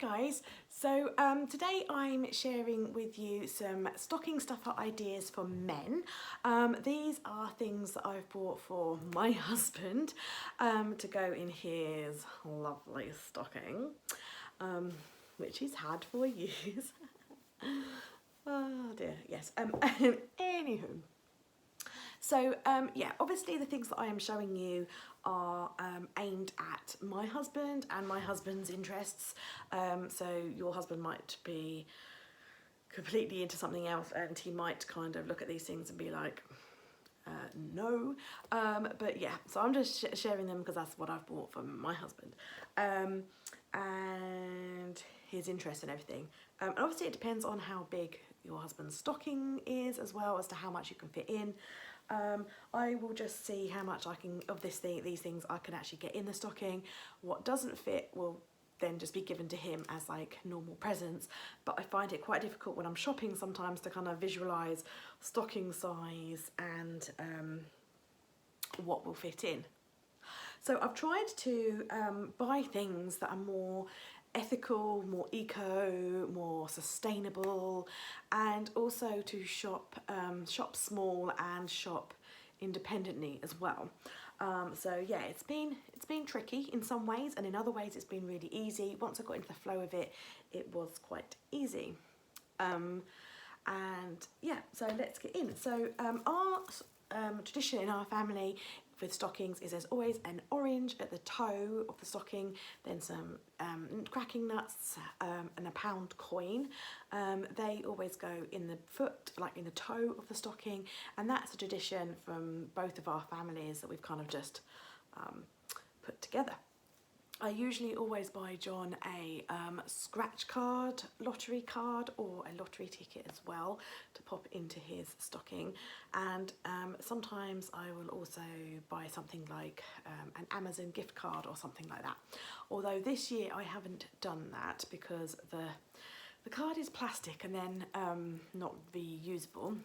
guys, so today I'm sharing with you some stocking stuffer ideas for men. These are things that I've bought for my husband to go in his lovely stocking, which he's had for years. Oh dear, yes. Anywho. So yeah, obviously the things that I am showing you are aimed at my husband and my husband's interests. So your husband might be completely into something else and he might kind of look at these things and be like, no. But yeah, so I'm just sharing them because that's what I've bought for my husband. And his interests and everything. And obviously it depends on how big your husband's stocking is as well as to how much you can fit in. I will just see how much I can of these things I can actually get in the stocking. What doesn't fit will then just be given to him as like normal presents, but I find it quite difficult when I'm shopping sometimes to kind of visualize stocking size and what will fit in. So I've tried to buy things that are more ethical, more eco, more sustainable, and also to shop small and shop independently as well. So yeah, it's been tricky in some ways, and in other ways it's been really easy. Once I got into the flow of it, it was quite easy. And yeah, so let's get in. So our tradition in our family with stockings is there's always an orange at the toe of the stocking, then some cracking nuts and a pound coin. They always go in the foot, like in the toe of the stocking, and that's a tradition from both of our families that we've kind of just put together. I usually always buy John a scratch card, lottery card, or a lottery ticket as well to pop into his stocking. And sometimes I will also buy something like an Amazon gift card or something like that. Although this year I haven't done that because the card is plastic and then not reusable.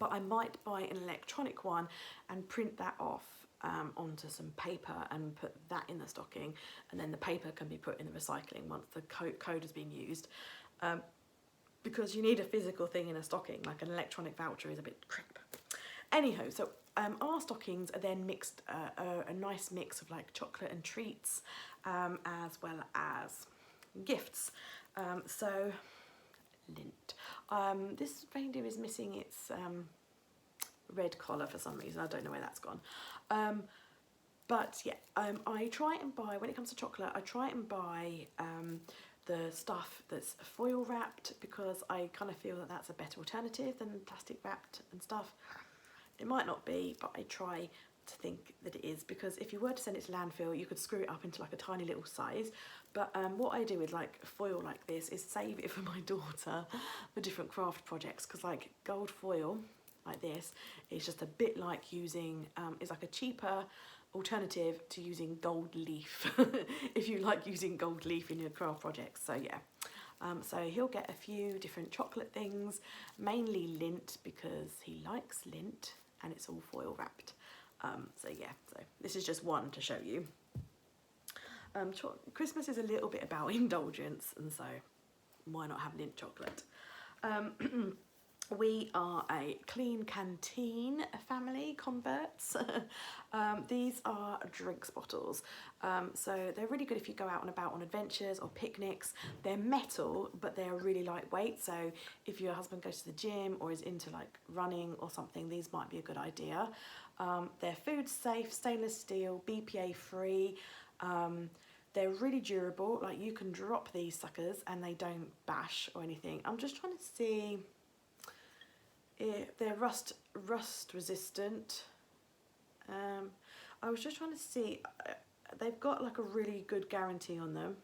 But I might buy an electronic one and print that off onto some paper and put that in the stocking, and then the paper can be put in the recycling once the code has been used, because you need a physical thing in a stocking. Like an electronic voucher is a bit crap. Anyhow, so our stockings are then mixed, a nice mix of like chocolate and treats, as well as gifts. So lint. This reindeer is missing its red collar for some reason. I don't know where that's gone. But yeah, I try and buy, when it comes to chocolate, I try and buy the stuff that's foil wrapped, because I kind of feel that that's a better alternative than plastic wrapped and stuff. It might not be, but I try to think that it is, because if you were to send it to landfill, you could screw it up into like a tiny little size. But what I do with like foil like this is save it for my daughter for different craft projects, because like gold foil like this is just a bit like using, it's like a cheaper alternative to using gold leaf if you like using gold leaf in your craft projects. So yeah, so he'll get a few different chocolate things, mainly lint because he likes lint, and it's all foil wrapped. So yeah, so this is just one to show you. Christmas is a little bit about indulgence, and so why not have lint chocolate? We are a clean canteen family, converts. These are drinks bottles. So they're really good if you go out and about on adventures or picnics. They're metal, but they're really lightweight. So if your husband goes to the gym or is into like running or something, these might be a good idea. They're food safe, stainless steel, BPA free. They're really durable. Like you can drop these suckers and they don't bash or anything. I'm just trying to see. They're rust resistant. I was just trying to see, they've got like a really good guarantee on them.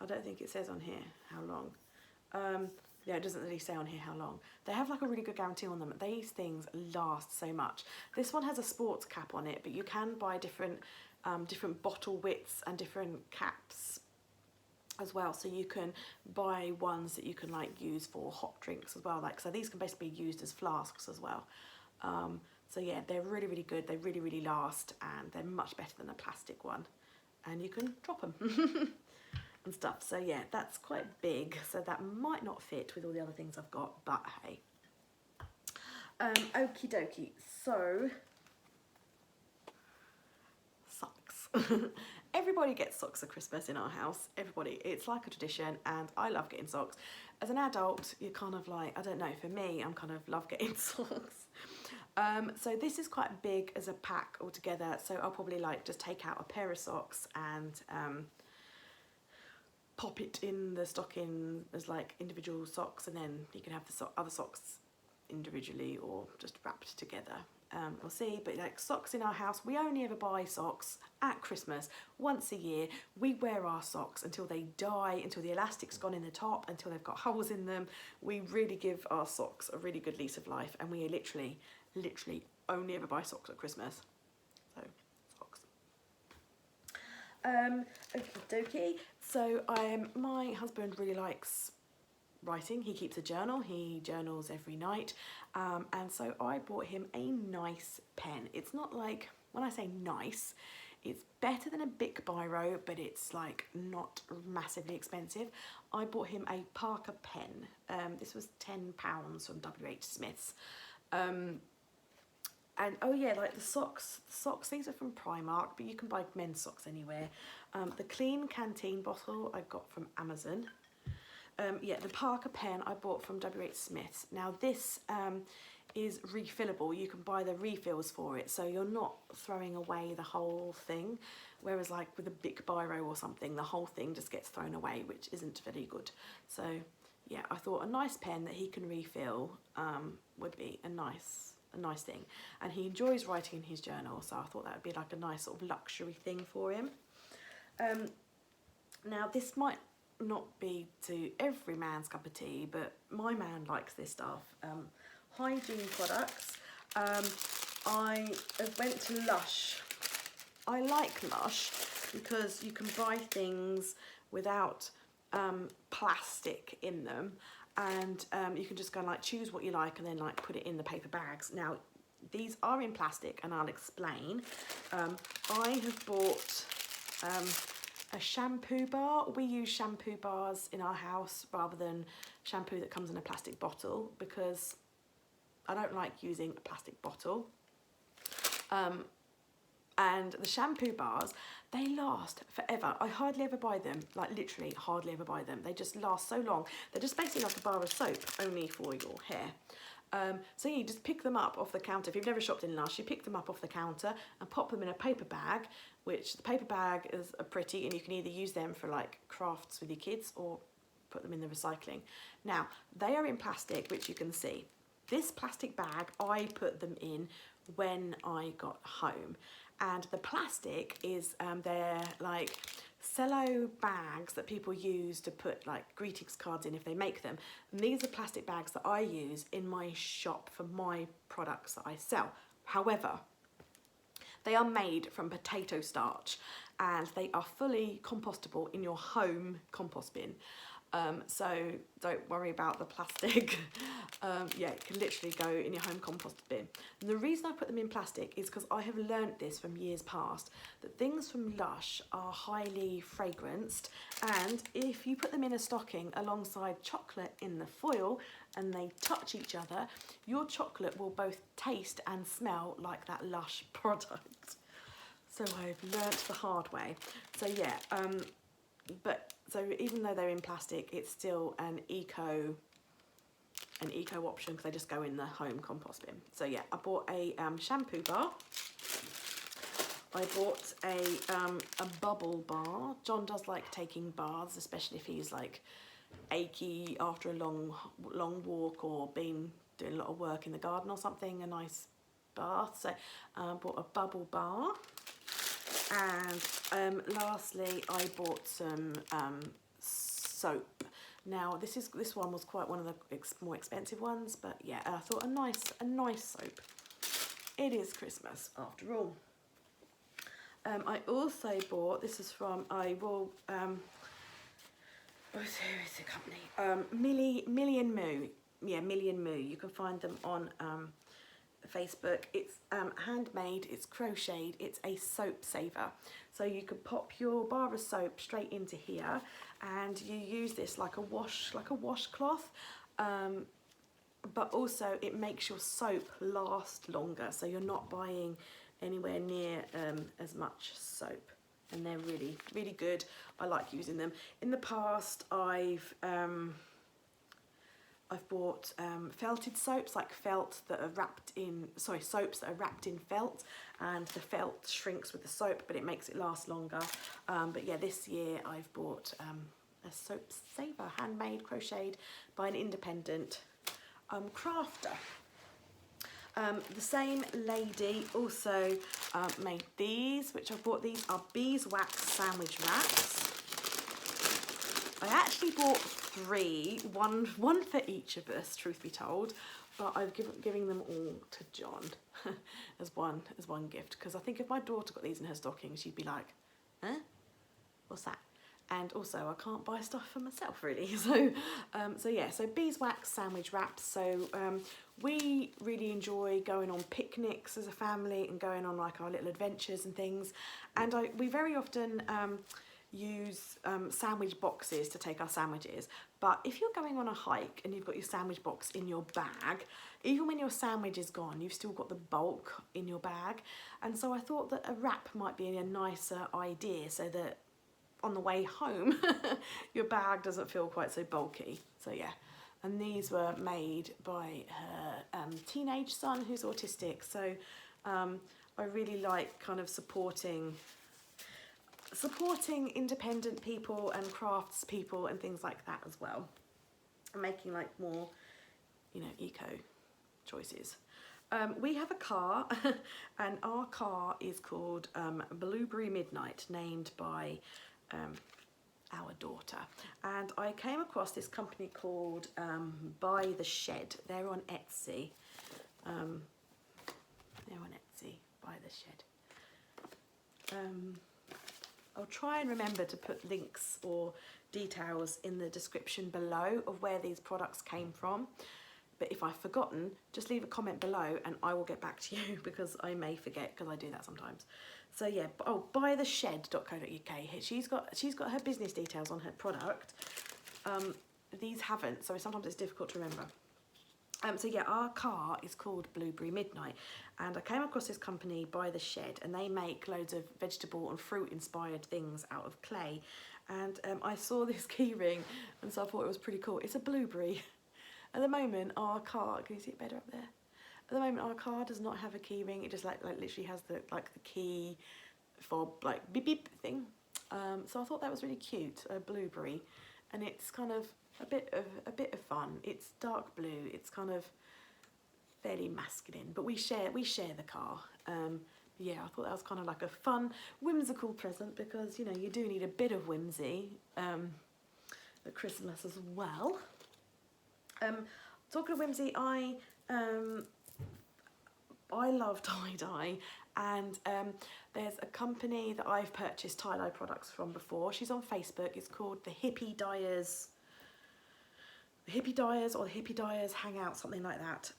I don't think it says on here how long. Yeah, it doesn't really say on here how long. They have like a really good guarantee on them. These things last so much. This one has a sports cap on it, but you can buy different bottle widths and different caps as well, so you can buy ones that you can like use for hot drinks as well, like, so these can basically be used as flasks as well. So yeah, they're really good, they really last, and they're much better than a plastic one, and you can drop them and stuff. So yeah, that's quite big, so that might not fit with all the other things I've got, but hey. Okie dokie, so socks. Everybody gets socks at Christmas in our house, everybody. It's like a tradition, and I love getting socks. As an adult, you're kind of like, I don't know, for me, I'm kind of love getting socks. So this is quite big as a pack altogether, so I'll probably like just take out a pair of socks and pop it in the stocking as like individual socks, and then you can have the other socks individually or just wrapped together. We'll see, but like socks in our house, we only ever buy socks at Christmas once a year. We wear our socks until they die, until the elastic's gone in the top, until they've got holes in them. We really give our socks a really good lease of life, and we literally only ever buy socks at Christmas. So socks. Okie dokie. So my husband really likes writing. He keeps a journal. He journals every night, and so I bought him a nice pen. It's not like, when I say nice, it's better than a Bic biro, but it's like not massively expensive. I bought him a Parker pen. This was £10 from WH Smith's. And oh yeah, like the socks, these are from Primark, but you can buy men's socks anywhere. The clean canteen bottle I got from Amazon. Yeah, the Parker pen I bought from WH Smith's. Now this is refillable. You can buy the refills for it, so you're not throwing away the whole thing. Whereas like with a Bic biro or something, the whole thing just gets thrown away, which isn't very good. So yeah, I thought a nice pen that he can refill would be a nice thing. And he enjoys writing in his journal, so I thought that would be like a nice sort of luxury thing for him. Now this might not be to every man's cup of tea, but my man likes this stuff. Hygiene products. I went to Lush. I like Lush because you can buy things without plastic in them, and you can just go and like choose what you like and then like put it in the paper bags. Now these are in plastic, and I'll explain. I have bought a shampoo bar. We use shampoo bars in our house rather than shampoo that comes in a plastic bottle, because I don't like using a plastic bottle. And the shampoo bars, they last forever. I hardly ever buy them, like literally hardly ever buy them. They just last so long. They're just basically like a bar of soap, only for your hair. So you just pick them up off the counter. If you've never shopped in Lush, you pick them up off the counter and pop them in a paper bag, which the paper bag is pretty, and you can either use them for like crafts with your kids or put them in the recycling. Now, they are in plastic, which you can see. This plastic bag, I put them in when I got home. And the plastic is, they're like cello bags that people use to put like greetings cards in if they make them. And these are plastic bags that I use in my shop for my products that I sell. However, they are made from potato starch, and they are fully compostable in your home compost bin. So don't worry about the plastic. Yeah, it can literally go in your home compost bin. And the reason I put them in plastic is because I have learnt this from years past, that things from Lush are highly fragranced, and if you put them in a stocking alongside chocolate in the foil and they touch each other, your chocolate will both taste and smell like that Lush product. So I've learnt the hard way. So yeah, so even though they're in plastic, it's still an eco option, because they just go in the home compost bin. So yeah, I bought a shampoo bar. I bought a bubble bar. John does like taking baths, especially if he's like achy after a long walk or been doing a lot of work in the garden or something, a nice bath. So I bought a bubble bar. And lastly, I bought some soap. Now this one was quite one of the more expensive ones, but yeah, I thought a nice soap. It is Christmas after all. I also bought, this is from, who is the company? Millie and Moo. Yeah, Millie and Moo. You can find them on Facebook. It's handmade, it's crocheted, it's a soap saver. So you could pop your bar of soap straight into here, and you use this like a washcloth, but also it makes your soap last longer, so you're not buying anywhere near as much soap. And they're really, really good. I like using them. In the past, I've bought felted soaps, like felt that are wrapped in, soaps that are wrapped in felt, and the felt shrinks with the soap, but it makes it last longer. But yeah, this year I've bought a soap saver, handmade, crocheted by an independent crafter. The same lady also made these, which I bought. These are beeswax sandwich wraps. I actually bought 3, one for each of us, truth be told, but I've giving them all to John as one gift, because I think if my daughter got these in her stocking, she'd be like, huh? What's that? And also I can't buy stuff for myself really. So yeah, so beeswax sandwich wraps. So we really enjoy going on picnics as a family and going on like our little adventures and things. And we very often use sandwich boxes to take our sandwiches. But if you're going on a hike and you've got your sandwich box in your bag, even when your sandwich is gone, you've still got the bulk in your bag. And so I thought that a wrap might be a nicer idea, so that on the way home your bag doesn't feel quite so bulky. So yeah, and these were made by her teenage son who's autistic. So I really like kind of supporting independent people and crafts people and things like that as well, and making like more, you know, eco choices. We have a car and our car is called Blueberry Midnight, named by our daughter. And I came across this company called By the Shed. They're on Etsy. By the Shed. I'll try and remember to put links or details in the description below of where these products came from. But if I've forgotten, just leave a comment below and I will get back to you, because I may forget, because I do that sometimes. So yeah, bytheshed.co.uk. She's got her business details on her product. These haven't, so sometimes it's difficult to remember. So yeah, our car is called Blueberry Midnight, and I came across this company By the Shed, and they make loads of vegetable and fruit inspired things out of clay. And I saw this key ring, and so I thought it was pretty cool. It's a blueberry. At the moment, our car, can you see it better up there? At the moment, our car does not have a key ring. It just like literally has the key fob, like beep beep thing. So I thought that was really cute, a blueberry, and it's kind of a bit of fun. It's dark blue. It's kind of fairly masculine, but we share the car. Yeah, I thought that was kind of like a fun, whimsical present, because you know you do need a bit of whimsy at Christmas as well. Talking of whimsy, I love tie-dye, and there's a company that I've purchased tie-dye products from before. She's on Facebook. It's called the Hippie Dyers or the Hippie Dyers Hangout, something like that.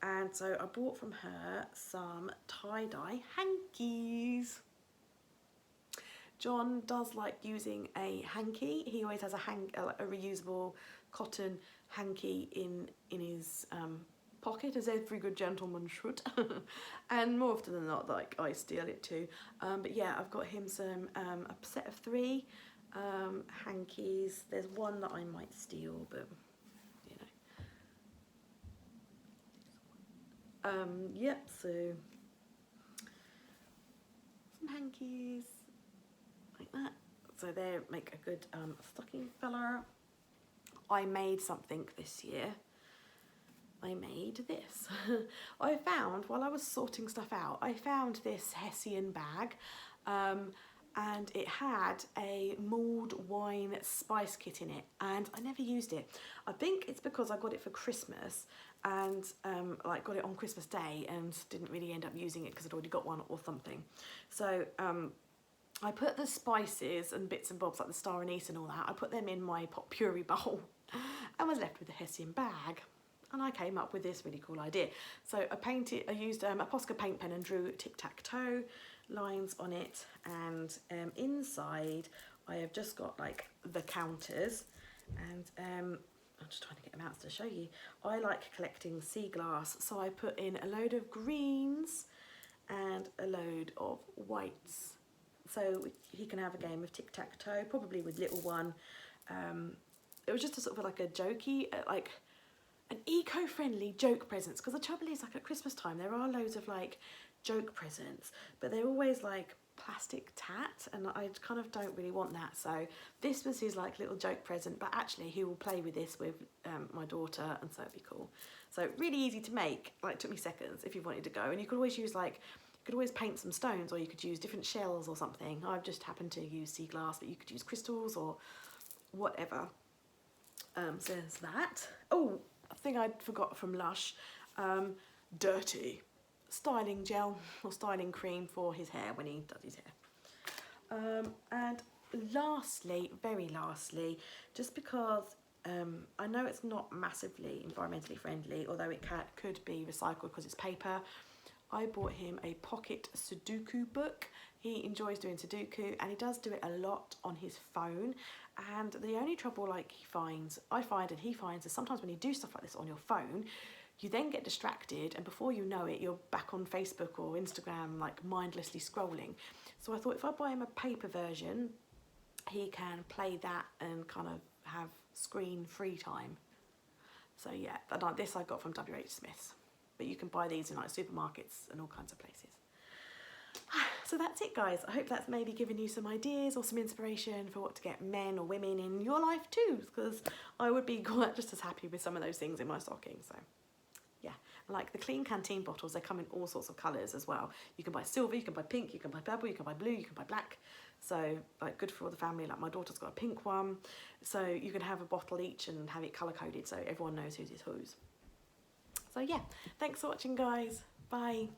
And so I bought from her some tie-dye hankies. John does like using a hanky. He always has a reusable cotton hanky in his pocket, as every good gentleman should. And more often than not, like, I steal it too. But yeah, I've got him some a set of 3 hankies. There's one that I might steal, but you know. Yep, so some hankies like that. So they make a good stocking filler. I made something this year. I made this. I found, while I was sorting stuff out, I found this Hessian bag, and it had a mulled wine spice kit in it, and I never used it. I think it's because I got it for Christmas, and like got it on Christmas Day and didn't really end up using it because I'd already got one or something. So I put the spices and bits and bobs like the star anise and all that, I put them in my pot puree bowl and was left with a Hessian bag. And I came up with this really cool idea. So I used a Posca paint pen and drew tic-tac-toe lines on it, and inside I have just got like the counters, and I'm just trying to get them out to show you. I like collecting sea glass, so I put in a load of greens and a load of whites, so he can have a game of tic-tac-toe, probably with little one. It was just a sort of like a jokey, like an eco-friendly joke presents, because the trouble is, like, at Christmas time there are loads of like joke presents, but they're always like plastic tat, and I kind of don't really want that. So this was his like little joke present, but actually he will play with this with my daughter, and so it'd be cool. So really easy to make, like, took me seconds if you wanted to go, and you could always use like, you could always paint some stones, or you could use different shells or something. I've just happened to use sea glass, but you could use crystals or whatever. So there's that. Oh, a thing I forgot from Lush, dirty styling gel or styling cream for his hair when he does his hair. And lastly, very lastly, just because I know it's not massively environmentally friendly, although it could be recycled because it's paper, I bought him a pocket Sudoku book. He enjoys doing Sudoku, and he does do it a lot on his phone. And the only trouble, like, I find and he finds, is sometimes when you do stuff like this on your phone, you then get distracted, and before you know it, you're back on Facebook or Instagram, like mindlessly scrolling. So I thought if I buy him a paper version, he can play that and kind of have screen-free time. So yeah, this I got from WH Smith's. But you can buy these in like supermarkets and all kinds of places. So that's it, guys. I hope that's maybe given you some ideas or some inspiration for what to get men or women in your life too, because I would be quite just as happy with some of those things in my stocking. So yeah, and like the clean canteen bottles, they come in all sorts of colours as well. You can buy silver, you can buy pink, you can buy purple, you can buy blue, you can buy black. So like good for all the family. Like my daughter's got a pink one, so you can have a bottle each and have it colour coded so everyone knows whose is whose. So yeah, thanks for watching, guys. Bye.